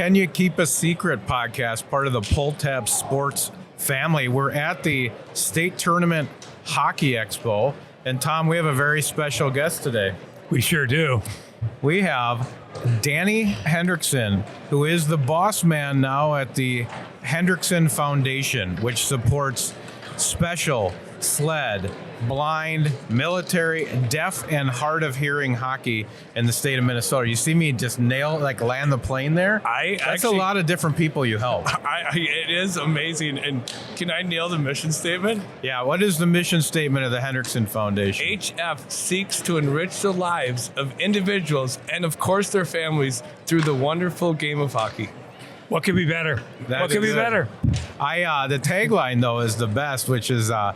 Can You Keep a Secret podcast, part of the Pull Tab Sports family. We're at the State Tournament Hockey Expo. And Tom, we have a very special guest today. We sure do. We have Danny Hendrickson, who is the boss man now at the Hendrickson Foundation, which supports special, sled, blind, military, deaf, and hard of hearing hockey in the state of Minnesota. You see me just land the plane there? That's a lot of different people you help. It is amazing. And can I nail the mission statement? Yeah, what is the mission statement of the Hendrickson Foundation? HF seeks to enrich the lives of individuals and, of course, their families through the wonderful game of hockey. What could be better? The tagline, though, is the best, which is, I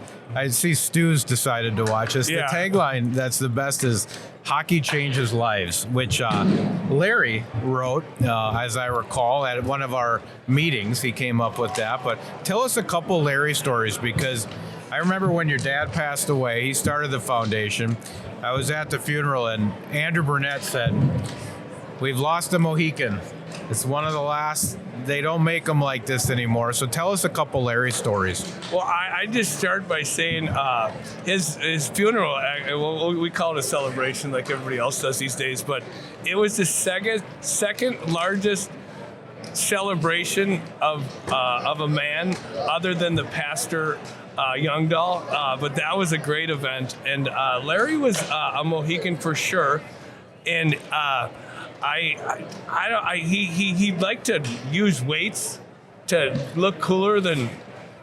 see Stu's decided to watch this. Yeah. The tagline that's the best is "Hockey Changes Lives," which Larry wrote, as I recall, at one of our meetings. He came up with that. But tell us a couple Larry stories, because I remember when your dad passed away, he started the foundation. I was at the funeral, and Andrew Burnett said, "We've lost a Mohican. It's one of the last. They don't make them like this anymore." So tell us a couple Larry stories. Well, I just start by saying his funeral, well, we call it a celebration like everybody else does these days, but it was the second largest celebration of a man other than the pastor Youngdahl, but that was a great event. And Larry was a Mohican for sure. And he liked to use weights to look cooler than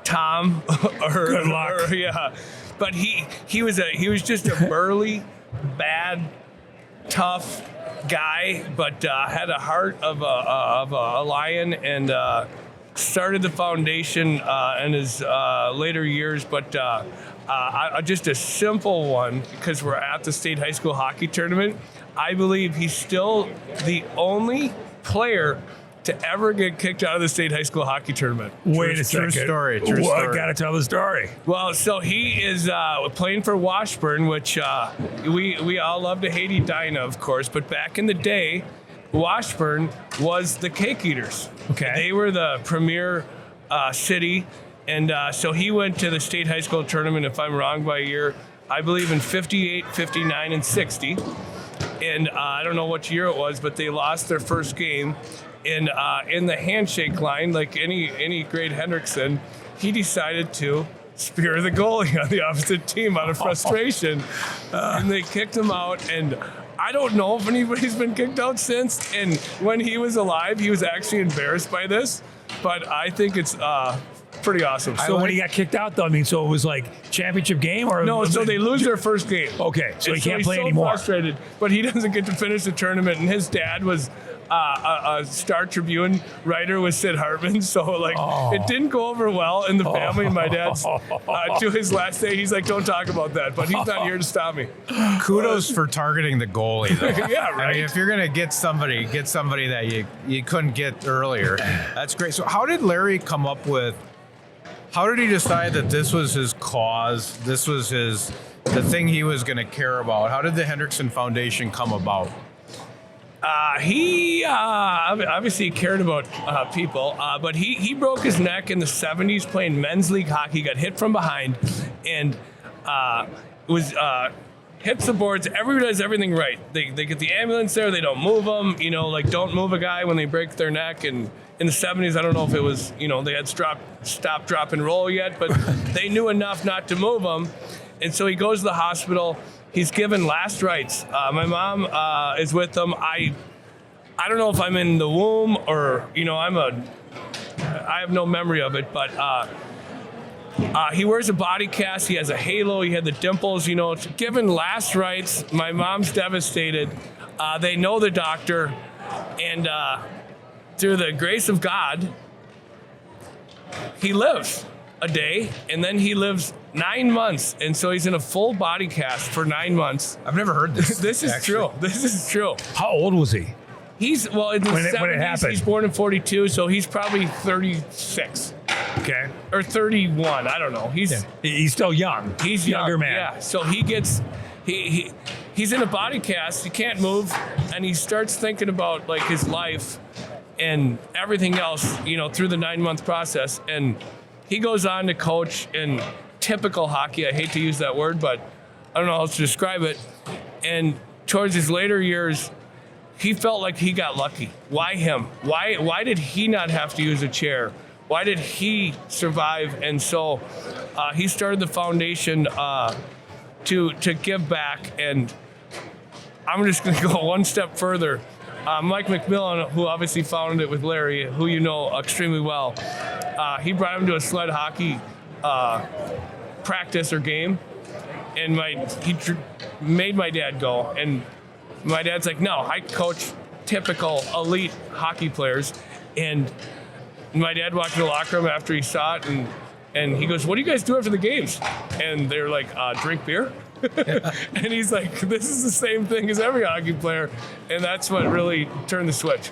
Tom. Good luck. But he was just a burly, bad, tough guy, but had a heart of a lion, and started the foundation in his later years. But just a simple one, because we're at the state high school hockey tournament. I believe he's still the only player to ever get kicked out of the state high school hockey tournament. Wait a second. True story. I got to tell the story. Well, so he is playing for Washburn, which we all love to hate Edina, of course. But back in the day, Washburn was the Cake Eaters. Okay. They were the premier city. And so he went to the state high school tournament, if I'm wrong by a year, I believe in 58, 59, and 60. And I don't know what year it was, but they lost their first game. And in the handshake line, like any great Hendrickson, he decided to spear the goalie on the opposite team out of frustration. And they kicked him out. And I don't know if anybody's been kicked out since. And when he was alive, he was actually embarrassed by this. But I think it's pretty awesome. So when he got kicked out, though, so it was like championship game, or no? So they lose their first game. Okay, so he can't play he's anymore. Frustrated, but he doesn't get to finish the tournament. And his dad was a Star Tribune writer with Sid Hartman, so it didn't go over well in the family. And my dad's to his last day, he's like, "Don't talk about that," but he's not here to stop me. Kudos for targeting the goalie, though. Yeah, right. I mean, if you're gonna get somebody that you couldn't get earlier, that's great. So how did Larry come up with? How did he decide that this was his cause? This was the thing he was going to care about? How did the Hendrickson Foundation come about? He obviously cared about people, but he broke his neck in the 70s playing men's league hockey. Got hit from behind, and was hits the boards. Everybody does everything right. They get the ambulance there. They don't move them. Don't move a guy when they break their neck. And in the 70s, I don't know if it was, they had stop, drop, and roll yet, but they knew enough not to move him. And so he goes to the hospital. He's given last rites. My mom is with him. I don't know if I'm in the womb or, I have no memory of it, but he wears a body cast. He has a halo. He had the dimples, given last rites. My mom's devastated. They know the doctor, and through the grace of God, he lives a day, and then he lives 9 months, and so he's in a full body cast for 9 months. I've never heard this. This is true. This is true. How old was he? He's in the 70s. When it happened. He's born in 42, so he's probably 36. Okay. Or 31. I don't know. He's still young. He's younger man. Yeah. So he's in a body cast. He can't move, and he starts thinking about his life. and everything else, through the 9-month process. And he goes on to coach in typical hockey. I hate to use that word, but I don't know how else to describe it. And towards his later years, he felt like he got lucky. Why him? Why did he not have to use a chair? Why did he survive? And so he started the foundation to give back. And I'm just going to go one step further. Mike McMillan, who obviously founded it with Larry, who you know extremely well, he brought him to a sled hockey practice or game, and he made my dad go. And my dad's like, no, I coach typical elite hockey players. And my dad walked in the locker room after he saw it, and he goes, what do you guys do after the games? And they're like, drink beer. And he's like, this is the same thing as every hockey player. And that's what really turned the switch.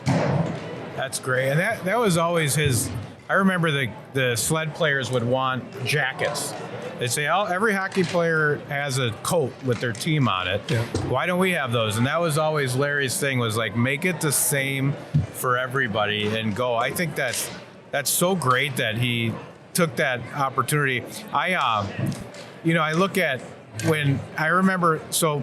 That's great. And that was always his. I remember the sled players would want jackets. They'd say, oh, every hockey player has a coat with their team on it. Yeah. Why don't we have those? And that was always Larry's thing, was like, make it the same for everybody and go. I think that's so great that he took that opportunity. I look at when I remember, so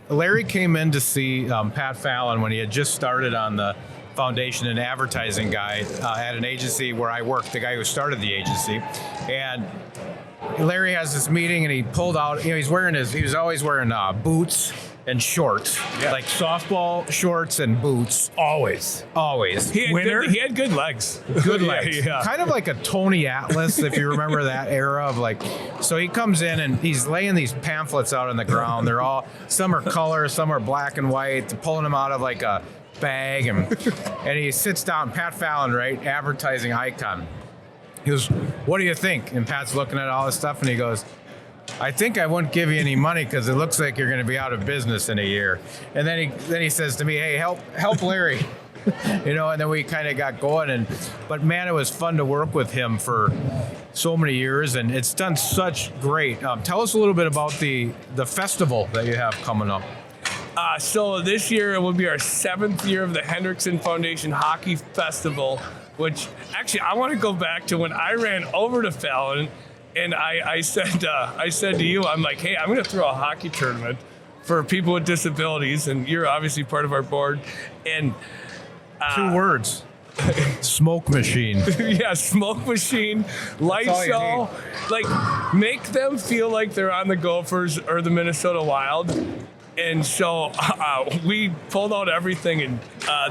Larry came in to see Pat Fallon when he had just started on the foundation, an advertising guy at an agency where I worked, the guy who started the agency. And Larry has this meeting and he pulled out, he was always wearing boots and shorts, like softball shorts and boots. Always. He had good legs. Good legs. Yeah. Kind of like a Tony Atlas, if you remember that era of like. So he comes in and he's laying these pamphlets out on the ground. They're all, some are color, some are black and white, pulling them out of like a bag, and he sits down. Pat Fallon, right, advertising icon. He goes, what do you think? And Pat's looking at all this stuff and he goes, I think I won't give you any money because it looks like you're going to be out of business in a year. And then he says to me, hey, help Larry. And then we kind of got going. But man, it was fun to work with him for so many years, and it's done such great. Tell us a little bit about the festival that you have coming up. So this year it will be our 7th year of the Hendrickson Foundation Hockey Festival, which actually I want to go back to when I ran over to Fallon. And I said to you, I'm like, hey, I'm going to throw a hockey tournament for people with disabilities, and you're obviously part of our board. And 2 words, smoke machine. Yeah, smoke machine, light show, like make them feel like they're on the Gophers or the Minnesota Wild. And so we pulled out everything, and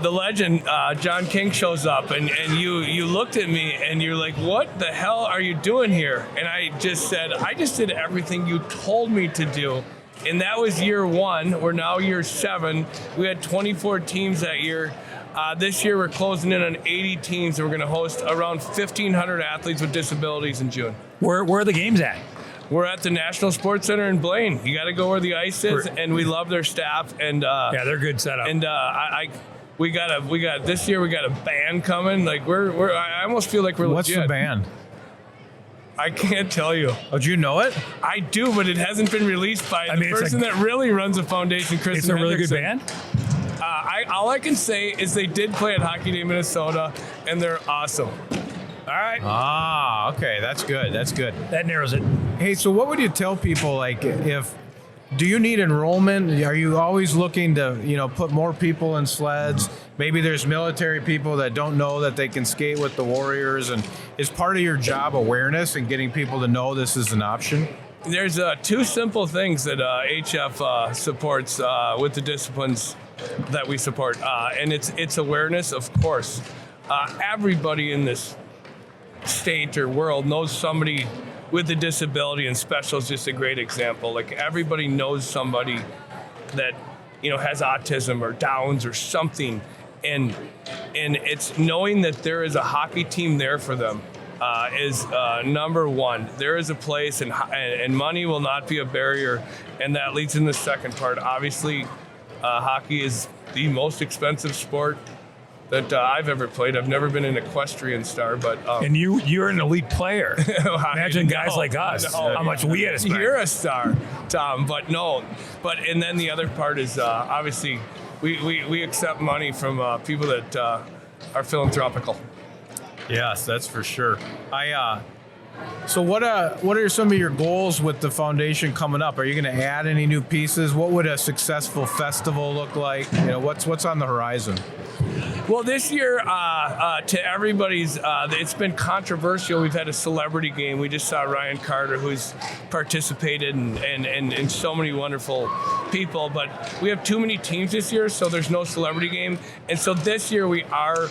the legend, John King, shows up, and you looked at me and you're like, what the hell are you doing here? And I just said, I just did everything you told me to do. And that was year 1. We're now year 7. We had 24 teams that year. This year we're closing in on 80 teams, and we're going to host around 1,500 athletes with disabilities in June. Where are the games at? We're at the National Sports Center in Blaine. You got to go where the ice is, and we love their staff. And they're good setup. And we got this year. We got a band coming. Like I almost feel like we're What's legit. the band? I can't tell you. Oh, do you know it? I do, but it hasn't been released by the person that really runs the foundation, Chris. It's a really good band. All I can say is they did play at Hockey Day Minnesota, and they're awesome. All right. Okay, that's good. That narrows it. Hey, so what would you tell people, like, do you need enrollment? Are you always looking to, put more people in sleds? Maybe there's military people that don't know that they can skate with the Warriors, and is part of your job awareness and getting people to know this is an option? There's 2 simple things that HF supports with the disciplines that we support, and it's awareness, of course. Everybody in this state or world knows somebody with a disability, and special is just a great example. Like, everybody knows somebody that has autism or Downs or something, and it's knowing that there is a hockey team there for them is number 1. There is a place, and money will not be a barrier, and that leads in the second part. Obviously, hockey is the most expensive sport that I've ever played. I've never been an equestrian star, but and you're an elite player. Imagine guys like us. How much we had to spend. You're a star, Tom. But and then the other part is obviously we accept money from people that are philanthropical. Yes, that's for sure. So what are some of your goals with the foundation coming up? Are you going to add any new pieces? What would a successful festival look like? What's on the horizon? Well, this year, to everybody's, it's been controversial. We've had a celebrity game. We just saw Ryan Carter, who's participated, and so many wonderful people. But we have too many teams this year, so there's no celebrity game. And so this year we are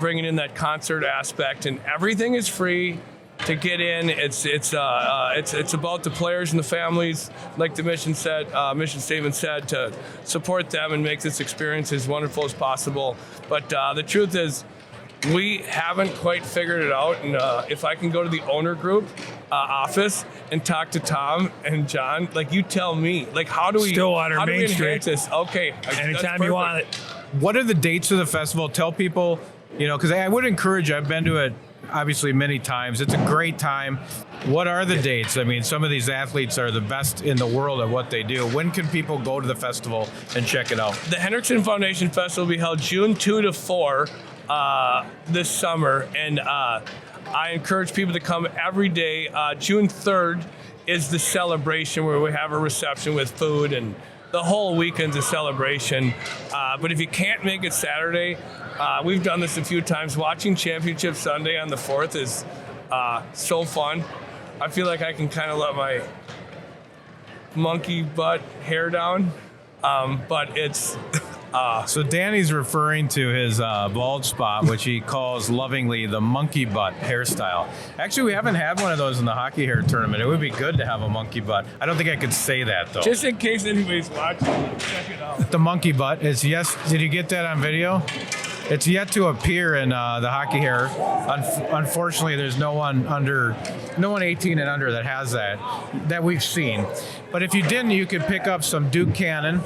bringing in that concert aspect, and everything is free to get in. It's about the players and the families, like the mission statement said, to support them and make this experience as wonderful as possible. But the truth is, we haven't quite figured it out. And if I can go to the owner group office and talk to Tom and John, like, you tell me, like, how do we Stillwater, Main enhance Street. this? Okay, Anytime you want it. What are the dates of the festival? Tell people, because I would encourage you. I've been to it obviously many times. It's a great time. What are the dates? I mean, some of these athletes are the best in the world at what they do. When can people go to the festival and check it out? The Hendrickson Foundation Festival will be held June 2 to 4 this summer, and I encourage people to come every day. June 3rd is the celebration, where we have a reception with food, and the whole weekend's a celebration. But if you can't make it Saturday, we've done this a few times. Watching Championship Sunday on the 4th is so fun. I feel like I can kind of let my monkey butt hair down, but it's... So Danny's referring to his bald spot, which he calls lovingly the monkey butt hairstyle. Actually, we haven't had one of those in the hockey hair tournament. It would be good to have a monkey butt. I don't think I could say that, though. Just in case anybody's watching, check it out. The monkey butt is yes. Did you get that on video? It's yet to appear in the hockey hair. Unfortunately, there's no one 18 and under that has that we've seen. But if you didn't, you could pick up some Duke Cannon.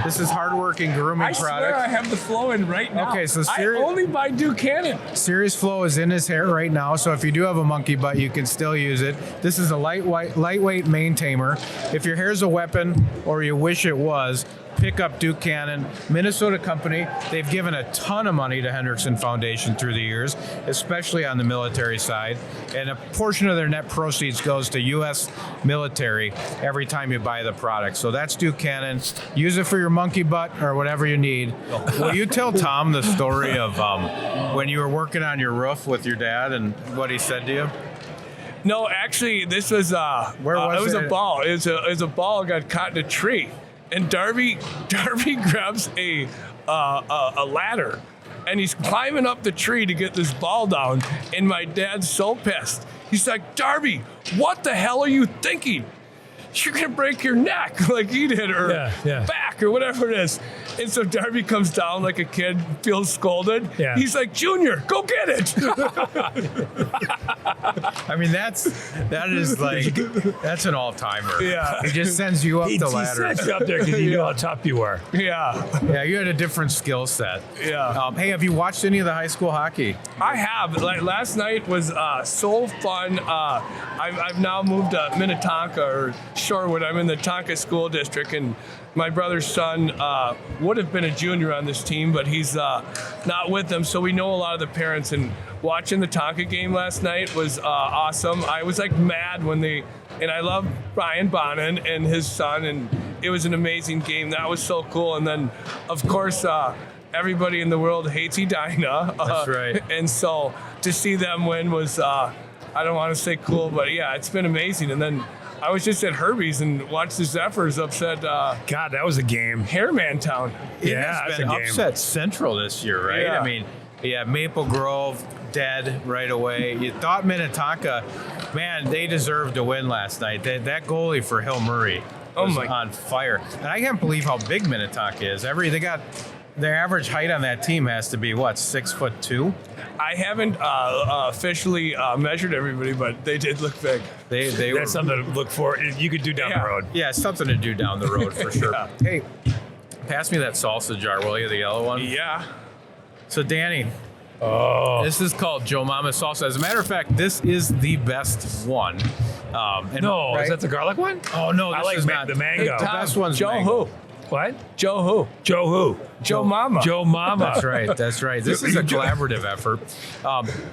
This is hardworking grooming I product. swear I have the flow in right now. Okay, so I only buy Duke Cannon. Serious Flow is in his hair right now, so if you do have a monkey butt, you can still use it. This is a lightweight mane tamer. If your hair's a weapon, or you wish it was, pick up Duke Cannon. Minnesota company. They've given a ton of money to Hendrickson Foundation through the years, especially on the military side. And a portion of their net proceeds goes to U.S. military every time you buy the product. So that's Duke Cannon. Use it for your monkey butt or whatever you need. Will you tell Tom the story of when you were working on your roof with your dad and what he said to you? No, actually, this was Where was it was it? a ball. It was a ball got caught in a tree, and Darby grabs a ladder, and he's climbing up the tree to get this ball down. And my dad's so pissed. He's like, "Darby, what the hell are you thinking? You're gonna break your neck like he did, or back, or whatever it is." And so Darby comes down like a kid, feels scolded. Yeah. He's like, "Junior, go get it." I mean, that's an all-timer. Yeah. He just sends you up He the ladder. sent you up there because he knew how tough you were. Yeah. Yeah, you had a different skill set. Yeah. Hey, have you watched any of the high school hockey? I have. Like, last night was so fun. I've now moved to Minnetonka or Shorewood. I'm in the Tonka School District, and my brother's son would have been a junior on this team, but he's not with them. So we know a lot of the parents, and watching the Tonka game last night was awesome. I was like mad and I love Brian Bonin and his son, and it was an amazing game. That was so cool. And then, of course, everybody in the world hates Edina. That's right. And so to see them win was, I don't want to say cool, but yeah, it's been amazing. And then I was just at Herbie's and watched the Zephyrs upset God, that was a game. Hairman Town. Yeah, It's that's a been game. upset central this year, right? Yeah. I mean, yeah, Maple Grove dead right away. You thought Minnetonka, man, they deserved to win last night. That goalie for Hill Murray was on fire. And I can't believe how big Minnetonka is. They got their average height on that team has to be what, 6'2"? I haven't officially measured everybody, but they did look big. They were, That's something to look for. You could do down the road. yeah, something to do down the road for sure. Yeah. Hey, pass me that salsa jar, will you? The yellow one. Yeah. So Danny, Oh, this is called Joe Mama salsa. As a matter of fact, this is the best one. no. right? Is that the garlic one? Oh no, I this like is not the mango. The best one's Joe mango. who? What? Joe who? Joe who? Joe Mama. Joe Mama. That's right. That's right. This is a collaborative effort.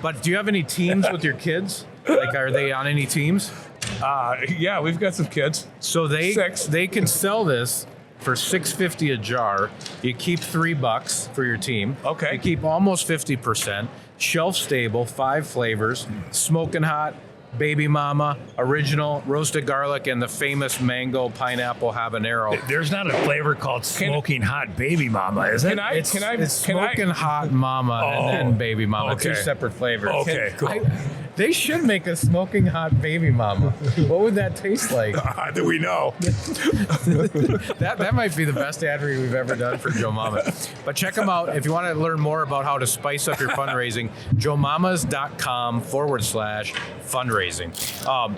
But do you have any teams with your kids? Like, are they on any teams? Yeah, we've got some kids. So Six. they can sell this for $6.50 a jar. You keep $3 for your team. Okay. You keep almost 50%. Shelf stable, 5 flavors: smoking hot, baby mama, original, roasted garlic, and the famous mango pineapple habanero. There's not a flavor called smoking hot baby mama, is it? It's smoking hot mama and then baby mama. Okay. 2 separate flavors. Okay, cool. They should make a smoking hot baby mama. What would that taste like? Do we know? That might be the best ad read we've ever done for Joe Mama. But check them out if you want to learn more about how to spice up your fundraising. joemamas.com/fundraising.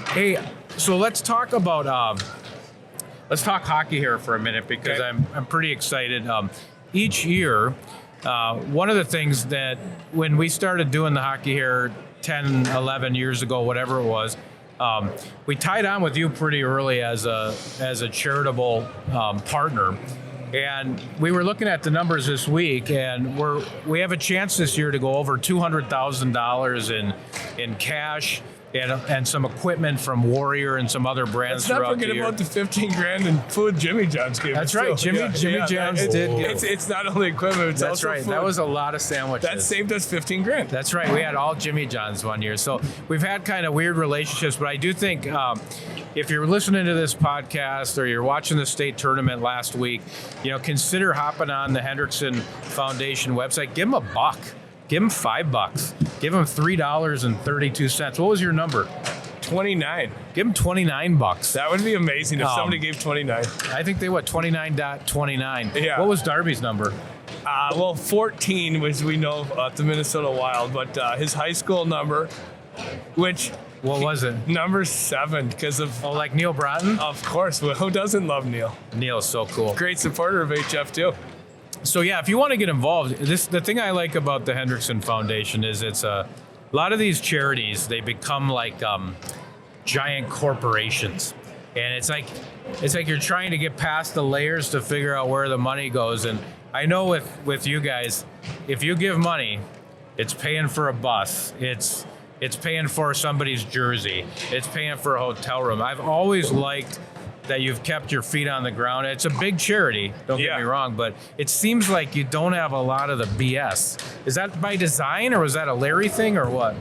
Hey, so let's talk about let's talk hockey here for a minute, because Okay. I'm pretty excited. Each year, one of the things that when we started doing the hockey here 10, 11 years ago, whatever it was, we tied on with you pretty early as a charitable partner. And we were looking at the numbers this week, and we have a chance this year to go over $200,000 in cash and some equipment from Warrior and some other brands. Let's not throughout forget the year. about the $15,000 in food Jimmy John's gave That's us, right. too. Jimmy John's did give. It's not only equipment, it's That's also right. food. That was a lot of sandwiches. That saved us $15,000. That's right. We had all Jimmy John's one year. So we've had kind of weird relationships, but I do think if you're listening to this podcast or you're watching the state tournament last week, consider hopping on the Hendrickson Foundation website. Give them $1. Give them $5. Give them $3.32. What was your number? 29. Give them $29. That would be amazing if somebody gave 29. I think they 29.29. Yeah. What was Darby's number? 14 was, we know, at the Minnesota Wild, but his high school number, which What was it? number 7, because of Like Neil Broughton? of course, who doesn't love Neil? Neil's so cool. Great supporter of HF too. So yeah, if you want to get involved, the thing I like about the Hendrickson Foundation is it's a lot of these charities, they become like giant corporations, and it's like you're trying to get past the layers to figure out where the money goes. And I know with you guys, if you give money, it's paying for a bus, it's paying for somebody's jersey, it's paying for a hotel room. I've always liked that you've kept your feet on the ground. It's a big charity, don't get me wrong, but it seems like you don't have a lot of the BS. Is that by design, or was that a Larry thing, or what?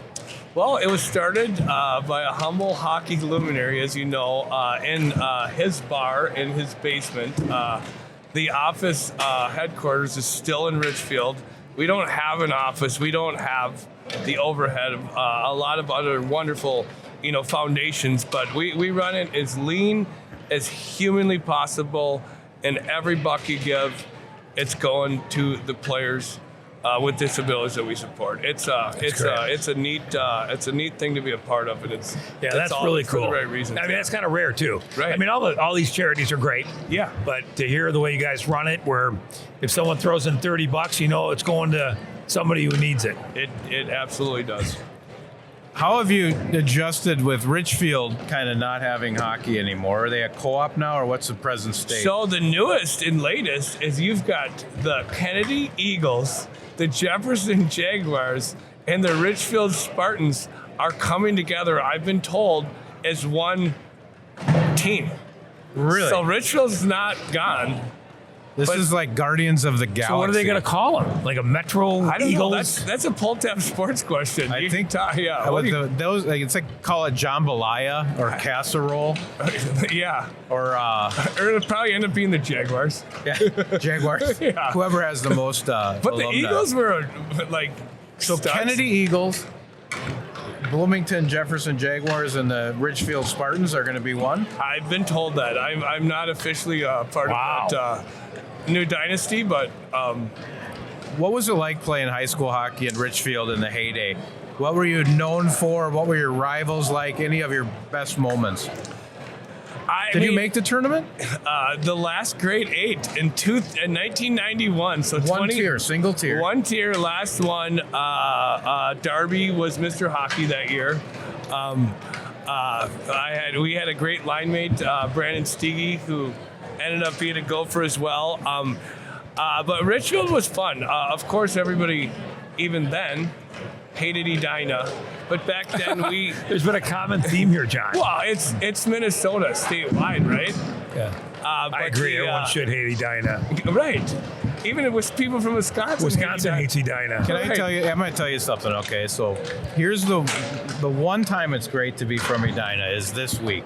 Well, it was started by a humble hockey luminary, as you know, in his bar in his basement. The office headquarters is still in Richfield. We don't have an office. We don't have the overhead of a lot of other wonderful, foundations, but we run it as lean as humanly possible, and every buck you give, it's going to the players with disabilities that we support. It's a neat thing to be a part of, and that's all really for cool. the right reasons. I mean, that's kind of rare too. Right. I mean, all these charities are great. Yeah. But to hear the way you guys run it, where if someone throws in $30, it's going to somebody who needs it. It absolutely does. How have you adjusted with Richfield kind of not having hockey anymore? Are they a co-op now, or what's the present state? So the newest and latest is you've got the Kennedy Eagles, the Jefferson Jaguars, and the Richfield Spartans are coming together, I've been told, as one team. Really? So Richfield's not gone. This is like Guardians of the Galaxy. So what are they going to call them? Like a Metro I don't Eagles? know. That's a pull tab sports question. I think yeah. What do you- those it's like call it jambalaya or casserole yeah. or Or it'll probably end up being the Jaguars. Jaguars. Yeah. Whoever has the most. But the Eagles were like So studs. Kennedy Eagles, Bloomington Jefferson Jaguars, and the Richfield Spartans are going to be one. I've been told that. I'm not officially part of that new dynasty, but What was it like playing high school hockey in Richfield in the heyday? What were you known for? What were your rivals like? Any of your best moments? Did you make the tournament? The last grade 8 in 1991? So One tier, single tier. One tier, last one. Darby was Mr. Hockey that year. we had a great line mate, Brandon Steege, who ended up being a Gopher as well. But Richfield was fun. Of course, everybody, even then, hated Edina. But back then, There's been a common theme here, John. well, it's Minnesota statewide, right? Yeah. I agree. Everyone should hate Edina. Right. Even with people from Wisconsin. Wisconsin hates Edina. Can I tell you? I'm going to tell you something. Okay, so here's the one time it's great to be from Edina is this week.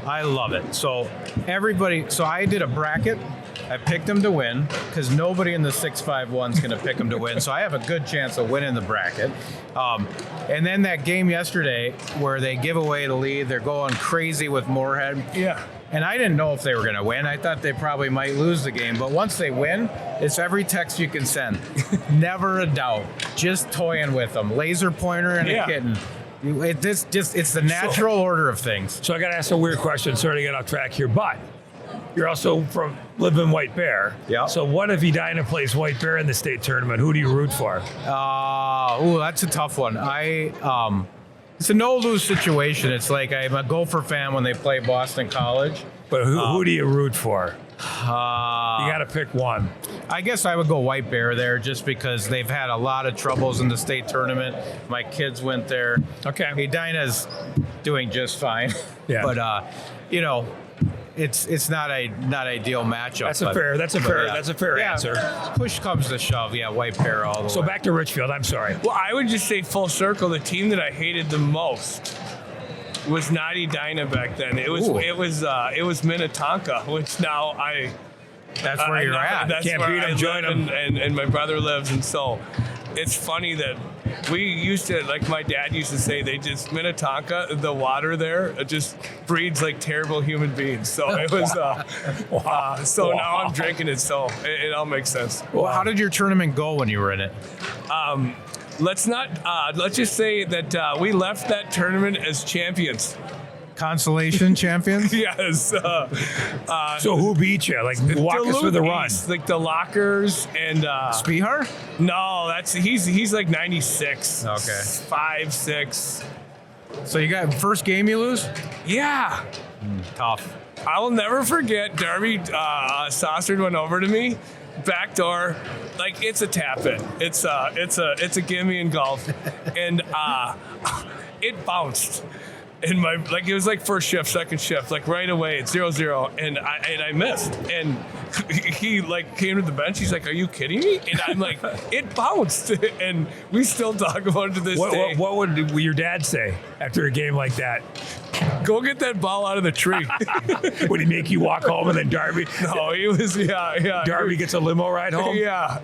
I love it. So I did a bracket. I picked them to win because nobody in the 6-5-1 is going to pick them to win. So I have a good chance of winning the bracket. And then that game yesterday where they give away the lead, they're going crazy with Moorhead. Yeah. And I didn't know if they were going to win. I thought they probably might lose the game. But once they win, it's every text you can send. Never a doubt. Just toying with them. Laser pointer and a kitten. It's the natural order of things. So I got to ask a weird question. Sorry to get off track here, but you're also live in White Bear. Yeah. So what if Edina plays White Bear in the state tournament? Who do you root for? That's a tough one. It's a no-lose situation. It's like I'm a Gopher fan when they play Boston College. But who do you root for? You Uh, got to pick one. I guess I would go White Bear there just because they've had a lot of troubles in the state tournament. My kids went there. Okay. Edina's doing just fine. Yeah. But, it's not ideal matchup. That's a fair answer. Push comes to shove. Yeah, White Bear all the way. So back to Richfield. I'm sorry. Well, I would just say full circle, the team that I hated the most was not Edina back then. It was Minnetonka, which now that's where you're at. That's Can't where beat 'em, I join live 'em. and my brother lives, and so it's funny that we used to, like my dad used to say, Minnetonka, the water there, it just breeds like terrible human beings. So it was, now I'm drinking it, so it all makes sense. Well, how did your tournament go when you were in it? Let's just say that we left that tournament as champions. Consolation champions? Yes. So who beat you? Like, walk us through the run. East, like the Lockers and Spihar? No, he's like 96. Okay. 5'6". So you got first game you lose? Yeah. Tough. I will never forget Darby Saucered went over to me, back door, like it's a tap in. It's a gimme in golf. And it bounced. And it was like first shift, second shift, like right away, it's 0-0, and I missed. And he like came to the bench. He's like, "Are you kidding me?" And I'm like, "It bounced," and we still talk about it to this day. What would your dad say after a game like that? Go get that ball out of the tree. Would he make you walk home and then Darby? No, he was yeah. Darby gets a limo ride home. Yeah.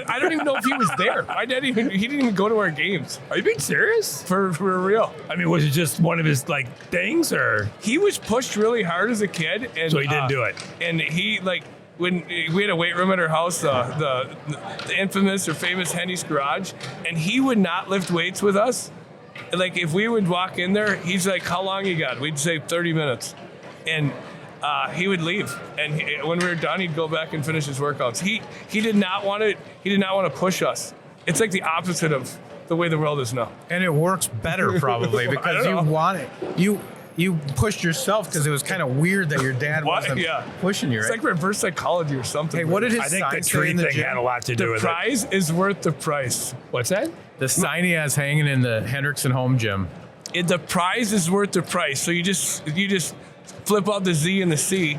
I don't even know if he was there. He didn't even go to our games. Are you being serious? For real. I mean, was it just one of his like things, or He was pushed really hard as a kid, and so he didn't do it? And he when we had a weight room at our house, the infamous or famous Henny's garage, and he would not lift weights with us. Like if we would walk in there, he's like, "How long you got?" We'd say 30 minutes, and he would leave. And when we were done, he'd go back and finish his workouts. He did not want to. He did not want to push us. It's like the opposite of the way the world is now. And it works better probably because you want it. You pushed yourself because it was kind of weird that your dad wasn't pushing you. Right? It's like reverse psychology or something. Hey, what did his I think sign the say tree in the thing gym? had a lot to do with The it. prize is worth the price. What's that? The sign he has hanging in the Hendrickson home gym. The prize is worth the price. So you just flip out the Z and the C,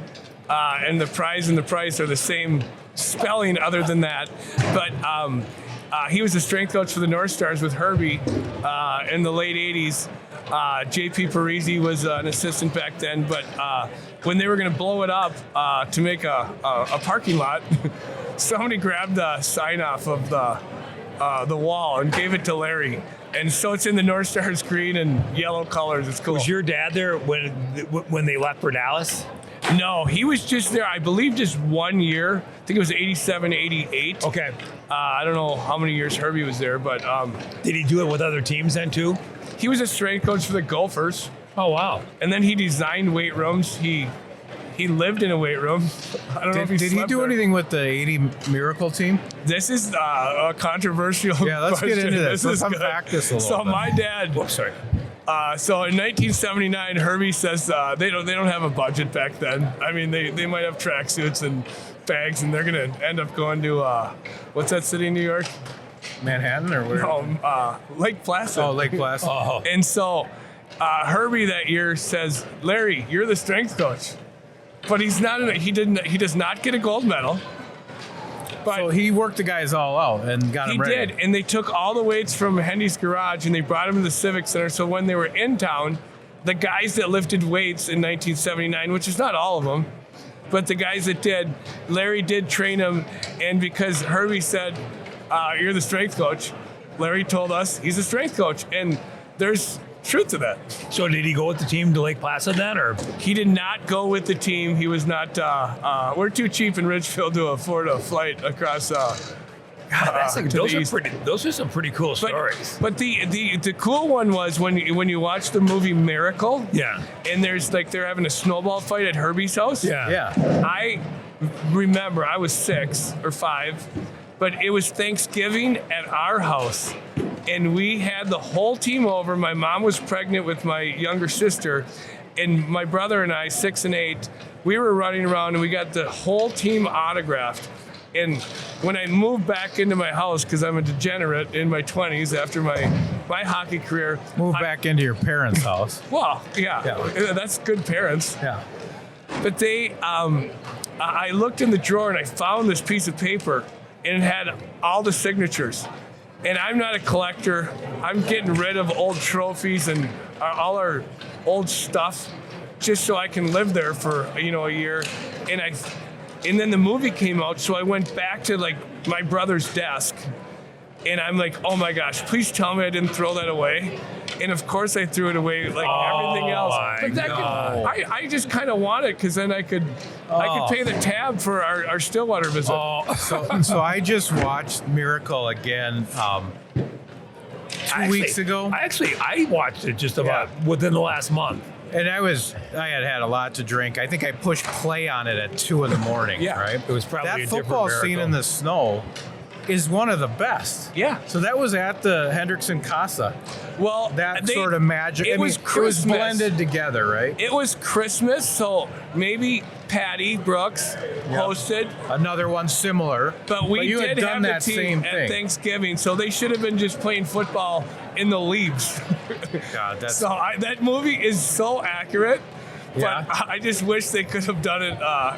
and the prize and the price are the same spelling other than that. But he was a strength coach for the North Stars with Herbie in the late 80s. JP Parisi was an assistant back then, but when they were going to blow it up to make a parking lot, somebody grabbed the sign off of the wall and gave it to Larry. And so it's in the North Stars green and yellow colors. It's cool. Was your dad there when they left for Dallas? No, he was just there, I believe, just 1 year. I think it was 87, 88. Okay. I don't know how many years Herbie was there, but Did he do it with other teams then too? he was a strength coach for the Gophers. Oh wow. And then he designed weight rooms. He lived in a weight room. I don't know if he Did he slept do there. anything with the 80 Miracle team? This is a controversial Yeah, let's get question. into this. Let's is unpack good. this a little So bit. my dad, Whoops, sorry. So in 1979, Herbie says they don't have a budget back then. I mean, they might have tracksuits and bags, and they're gonna end up going to what's that city in New York? Manhattan or where? No, Lake Placid. Oh, Lake Placid. Oh. And so Herbie that year says, "Larry, you're the strength coach," but he's not. He does not get a gold medal. But So he worked the guys all out and got them ready. He did, and they took all the weights from Hendy's garage and they brought them to the Civic Center. So when they were in town, the guys that lifted weights in 1979, which is not all of them, but the guys that did, Larry did train them. And because Herbie said, "You're the strength coach," Larry told us he's a strength coach, and there's truth to that. So did he go with the team to Lake Placid then, or? He did not go with the team. He was not. We're too cheap in Ridgefield to afford a flight across. Those are some pretty cool stories. But the cool one was when you watch the movie Miracle. Yeah. And there's they're having a snowball fight at Herbie's house. Yeah. Yeah. I remember I was 6 or 5, but it was Thanksgiving at our house. And we had the whole team over. My mom was pregnant with my younger sister. And my brother and I, 6 and 8, we were running around and we got the whole team autographed. And when I moved back into my house, because I'm a degenerate in my 20s after my hockey career. Move back into your parents' house. Well, yeah, that's good parents. Yeah. But I looked in the drawer and I found this piece of paper and it had all the signatures. And I'm not a collector. I'm getting rid of old trophies and all our old stuff just so I can live there for, a year. And then the movie came out, so I went back to my brother's desk and I'm like, "Oh my gosh, please tell me I didn't throw that away." And of course I threw it away like everything else. But I just kind of want it because then I could pay the tab for our Stillwater visit. So I just watched Miracle again 2 weeks ago. I watched it just about within the last month. And I had a lot to drink. I think I pushed play on it at 2 a.m. Yeah. Right? It was probably a that different football scene Miracle. in the snow is one of the best. Yeah. So that was at the Hendrickson Casa. Well, That sort of magic. It was Christmas. It was blended together, right? It was Christmas, so maybe Patty Brooks hosted. Another one similar. But you did had done have that the team same at thing. Thanksgiving, so they should have been just playing football in the leaves. God, that's That movie is so accurate. Yeah. But I just wish they could have done it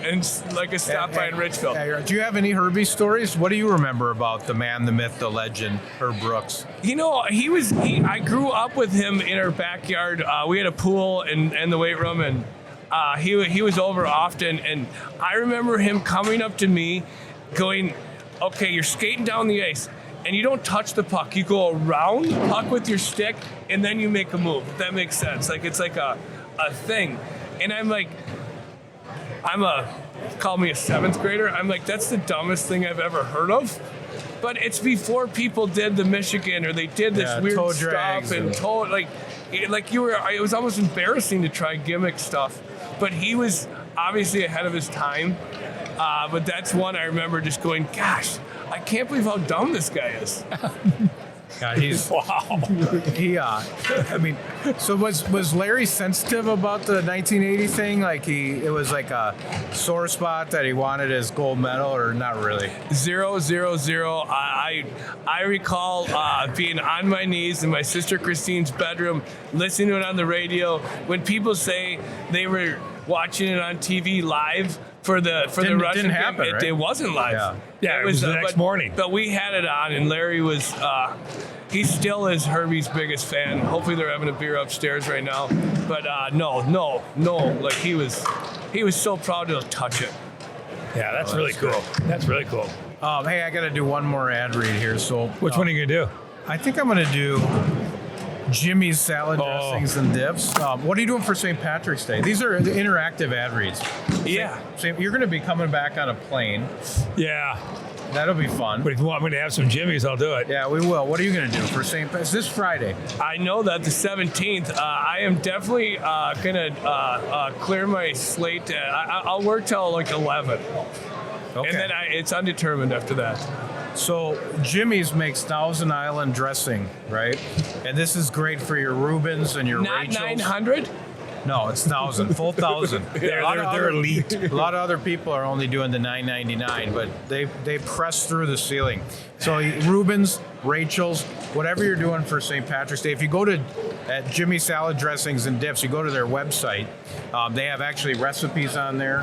in like a stop by in Richfield. Do you have any Herbie stories? What do you remember about the man, the myth, the legend, Herb Brooks? I grew up with him in our backyard. We had a pool and the weight room, and he was over often. And I remember him coming up to me going, "Okay, you're skating down the ice. And you don't touch the puck. You go around the puck with your stick, and then you make a move." If that makes sense. It's like a thing. And I'm like, call me a 7th grader. I'm like, that's the dumbest thing I've ever heard of. But it's before people did the Michigan or they did this weird toe stuff drags and toe it was almost embarrassing to try gimmick stuff. But he was obviously ahead of his time. But that's one I remember just going, gosh, I can't believe how dumb this guy is. God, he's Wow. So was Larry sensitive about the 1980 thing? It was like a sore spot that he wanted his gold medal, or not really? 0-0-0. I recall being on my knees in my sister Christine's bedroom, listening to it on the radio. When people say they were watching it on TV live for the Russian didn't happen, game, right? it wasn't live. Yeah, it was the next morning. But we had it on, and Larry was. He still is Herbie's biggest fan. Hopefully, they're having a beer upstairs right now. But no. Like he was so proud to touch it. Yeah, that's really cool. That's really cool. Hey, I got to do one more ad read here. So Which one are you gonna do? I think I'm going to do Jimmy's salad dressings and dips. What are you doing for St. Patrick's Day? These are the interactive ad reads. Yeah. You're going to be coming back on a plane. Yeah, That'll be fun. but if you want me to have some Jimmy's, I'll do it. Yeah, we will. What are you going to do for St. Patrick's? This Friday. I know that the 17th, I am definitely gonna clear my slate. I'll work till like 11, Okay. and then it's undetermined after that. So Jimmy's makes Thousand Island dressing, right? And this is great for your Rubens and your Not Rachels. 900. No, it's 1,000, full 1,000. They're elite. A lot of other people are only doing the 999, but they press through the ceiling. So Rubens, Rachel's, whatever you're doing for St. Patrick's Day, if you go to at Jimmy Salad Dressings and Dips, you go to their website. They have actually recipes on there.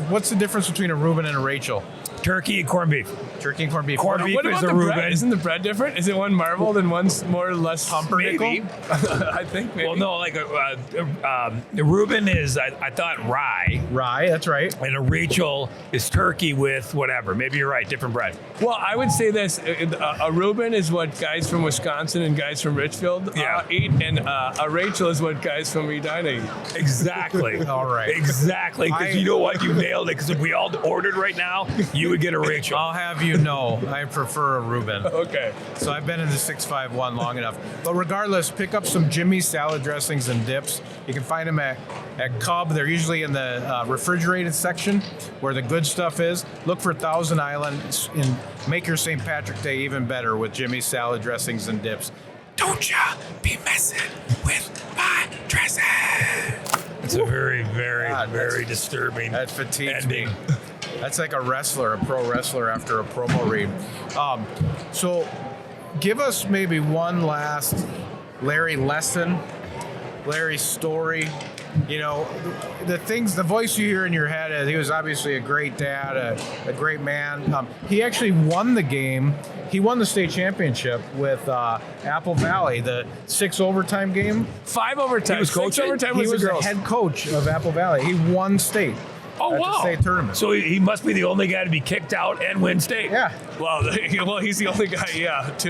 What's the difference between a Reuben and a Rachel? Turkey and corned beef. Turkey and corned beef. Corned beef What is about a the Reuben. bread? Isn't the bread different? Is it one marbled and one's more or less Pumpernickel? maybe? I think maybe. Well, no, like the Reuben is, I thought, rye. Rye, that's right. And a Rachel is turkey with whatever. Maybe you're right, different bread. Well, I would say this: a Reuben is what guys from Wisconsin and guys from Richfield eat, and a Rachel is what guys from Edina eat. Exactly. All right. Exactly. Because you know what? You nailed it. Because if we all ordered right now, you would get a Rachel. I'll have you know, I prefer a Reuben. Okay. So I've been in the 651 long enough. But regardless, pick up some Jimmy's salad dressings and dips. You can find them at Cub. They're usually in the refrigerated section where the good stuff is. Look for Thousand Island and make your St. Patrick's Day even better with Jimmy's salad dressings and dips. Don't ya be messing with my dressing. It's a very, very, God, very disturbing That fatigues ending. me. That's like a pro wrestler after a promo read. So give us maybe one last Larry lesson, Larry story. You know, the voice you hear in your head, he was obviously a great dad, a great man. He actually won the game. He won the state championship with Apple Valley, the 6 overtime game. 5 overtime. He was coaching? 6 overtime He was was the the girls. head coach of Apple Valley. He won state. Oh, at wow. the state tournament. So he must be the only guy to be kicked out and win state. Yeah. Well, he's the only guy, to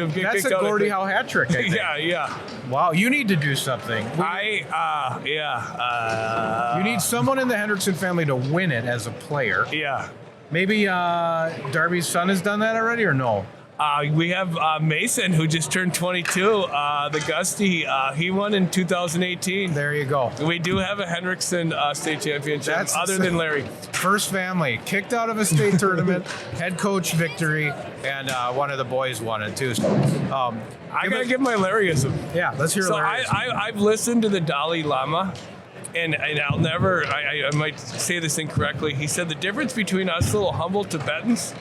get That's kicked a out. Gordie Howe hat trick, I think. Yeah. Wow, you need to do something. You need someone in the Hendrickson family to win it as a player. Yeah. Maybe Darby's son has done that already, or no? We have Mason, who just turned 22, the Gusty. He won in 2018. There you go. We do have a Hendrickson state championship, That's other than Larry. First family kicked out of a state tournament, head coach victory, and one of the boys won it too. So, I gotta give my Larryism. Yeah, let's hear So Larry. I've listened to the Dalai Lama, and I'll never, I might say this incorrectly. He said the difference between us little humble Tibetans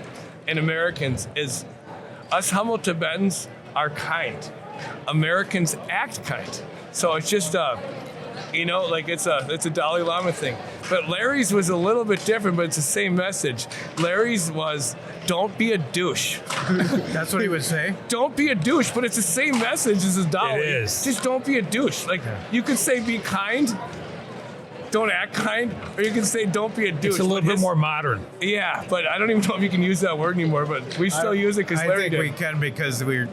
and Americans is us humble Tibetans are kind. Americans act kind. So it's just it's a Dalai Lama thing. But Larry's was a little bit different, but it's the same message. Larry's was, don't be a douche. That's what he would say. Don't be a douche, but it's the same message as a Dalai. It is. Just don't be a douche. You could say be kind, don't act kind, or you can say don't be a douche. It's a little bit more modern. Yeah, but I don't even know if you can use that word anymore, but we still use it because I Larry think did. we can because we're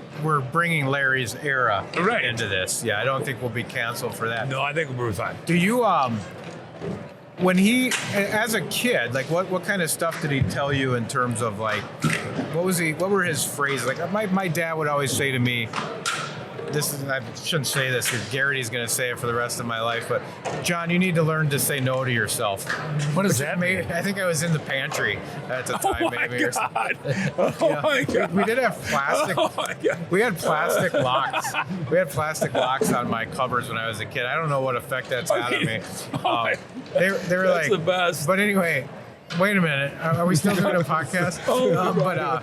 bringing Larry's era Right. into this. Yeah, I don't think we'll be canceled for that. No, I think we'll be fine. Do you when he as a kid, like what kind of stuff did he tell you in terms of what were his phrases? Like my dad would always say to me, I shouldn't say this because Garrity's going to say it for the rest of my life, but John, you need to learn to say no to yourself. What does that mean? I think I was in the pantry at the time, Oh my maybe. Or something. God. Oh my God. We did have plastic. Oh my God. We had plastic locks. We had plastic locks on my covers when I was a kid. I don't know what effect that's had on me. They were That's the best. But anyway, wait a minute. Are we still doing a podcast?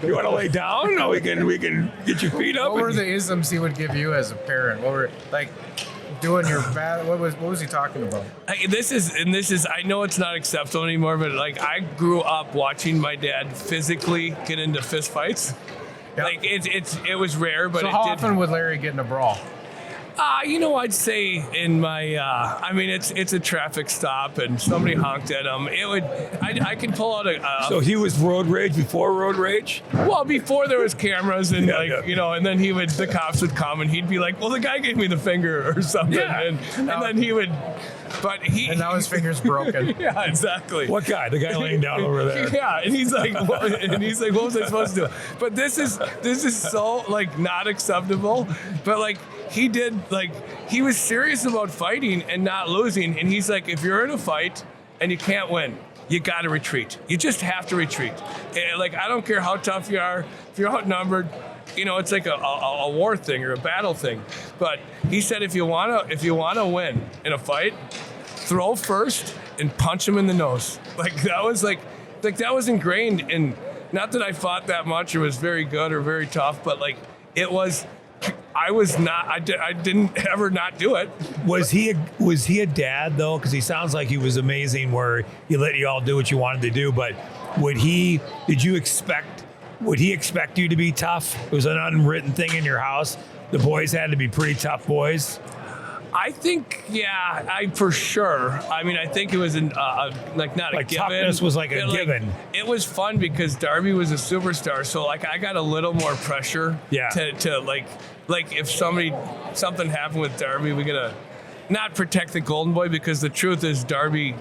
You want to lay down? No, we can get your feet up. What were the isms he would give you as a parent? What were doing your bad? What was he talking about? This is I know it's not acceptable anymore, but I grew up watching my dad physically get into fist fights. Yep. It was rare, but So it how did. often would Larry get in a brawl? I'd say in my, it's a traffic stop and somebody honked at him. I can pull out So he was road rage before road rage? well, before there was cameras and Yeah. and then the cops would come and he'd be like, well, the guy gave me the finger or something. Yeah. And then he would, but And now his finger's broken. yeah, exactly. What guy? The guy laying down over there. Yeah, and he's like, what was I supposed to do? But this is so not acceptable. But he was serious about fighting and not losing. And he's like, if you're in a fight and you can't win, you got to retreat. You just have to retreat. And, like, I don't care how tough you are, if you're outnumbered, you know, it's like a war thing or a battle thing. But he said if you wanna win in a fight, throw first and punch him in the nose. Like that was ingrained in. Not that I fought that much or was very good or very tough, but like it was. I didn't ever not do it. Was he a dad though? Because he sounds like he was amazing, where he let you all do what you wanted to do. But would he expect you to be tough? It was an unwritten thing in your house. The boys had to be pretty tough boys. I think, for sure. I mean, I think it was not a given. Toughness was like a given. It was fun because Darby was a superstar, so like I got a little more pressure. Yeah. To like if something happened with Darby, we gotta not protect the golden boy, because the truth is Darby.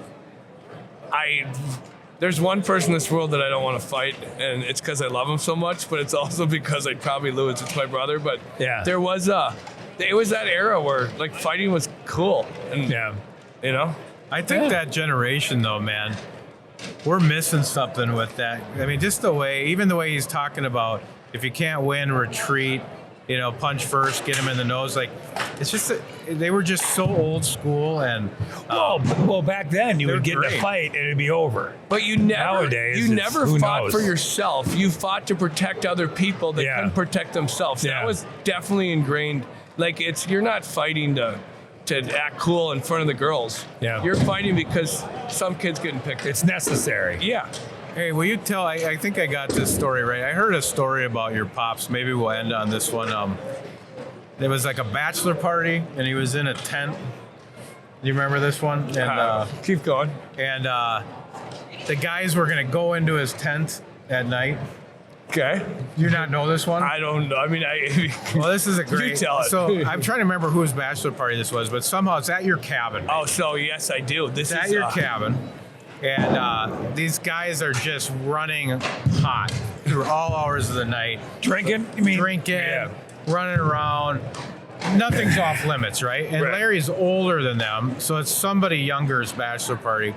There's one person in this world that I don't want to fight, and it's because I love him so much, but it's also because I'd probably lose. It's my brother, but there was it was that era where like fighting was cool, and you know. I think that generation though, man, we're missing something with that. I mean, just the way he's talking about, if you can't win, retreat, you know, punch first, get him in the nose. Like, it's just they were just so old school. And well, back then you would get in a fight and it'd be over. But Nowadays, you never fought for yourself. You fought to protect other people that couldn't protect themselves. That was definitely ingrained. Like, you're not fighting to act cool in front of the girls. Yeah. You're fighting because some kid's getting picked. It's necessary. Yeah. Hey, will you tell? I think I got this story right. I heard a story about your pops. Maybe we'll end on this one. There was like a bachelor party, and he was in a tent. Do you remember this one? And keep going. And the guys were going to go into his tent at night. Okay. Do you not know this one? I don't know. I mean, well, this is a great. You tell it. So I'm trying to remember whose bachelor party this was, but somehow it's at your cabin. Oh, so yes, I do. It's at your cabin. And these guys are just running hot through all hours of the night. Drinking? You mean? Drinking, running around. Nothing's off limits, right? And Larry's older than them, so it's somebody younger's bachelor party.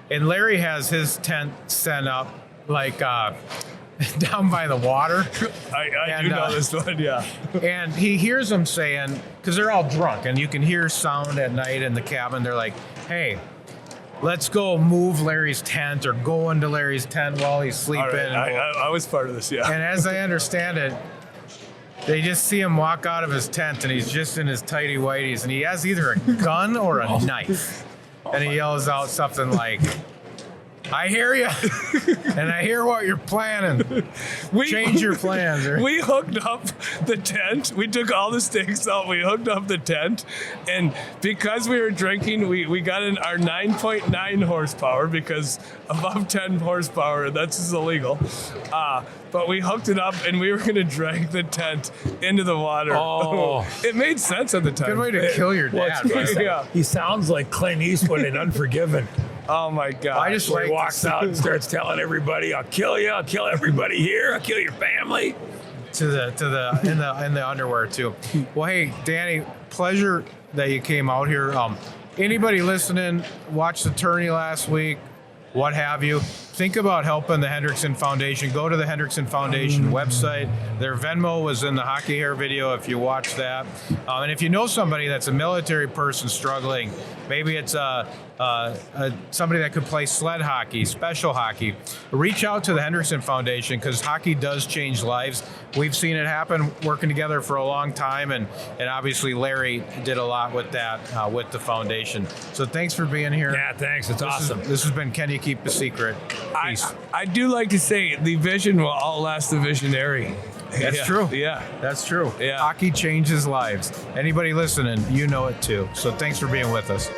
And Larry has his tent set up like down by the water. I do know this one, yeah. And he hears them saying, because they're all drunk, and you can hear sound at night in the cabin. They're like, hey, let's go move Larry's tent or go into Larry's tent while he's sleeping. Right. I was part of this, yeah. And as I understand it, they just see him walk out of his tent and he's just in his tighty whities and he has either a gun or a knife. And he yells out something like, I hear you, and I hear what you're planning. Change your plans. Right? We hooked up the tent. We took all the stakes out. We hooked up the tent. And because we were drinking, we got in our 9.9 horsepower, because above 10 horsepower, that's just illegal. But we hooked it up, and we were going to drag the tent into the water. Oh. It made sense at the time. Good way to kill your dad. Yeah. He sounds like Clint Eastwood in Unforgiven. Oh my God! I just where he walks out and starts telling everybody, "I'll kill you. I'll kill everybody here. I'll kill your family." In the underwear too. Well, hey, Danny, pleasure that you came out here. Anybody listening, watched the tourney last week, what have you? Think about helping the Hendrickson Foundation. Go to the Hendrickson Foundation website. Their Venmo was in the hockey hair video if you watch that. And if you know somebody that's a military person struggling, maybe it's somebody that could play sled hockey, special hockey, reach out to the Hendrickson Foundation, because hockey does change lives. We've seen it happen working together for a long time, and obviously Larry did a lot with that, with the foundation. So thanks for being here. Yeah, thanks. It's awesome. This has been Can You Keep a Secret? Peace. I do like to say the vision will outlast the visionary. That's true. Yeah. That's true. Yeah. Hockey changes lives. Anybody listening, you know it too. So thanks for being with us.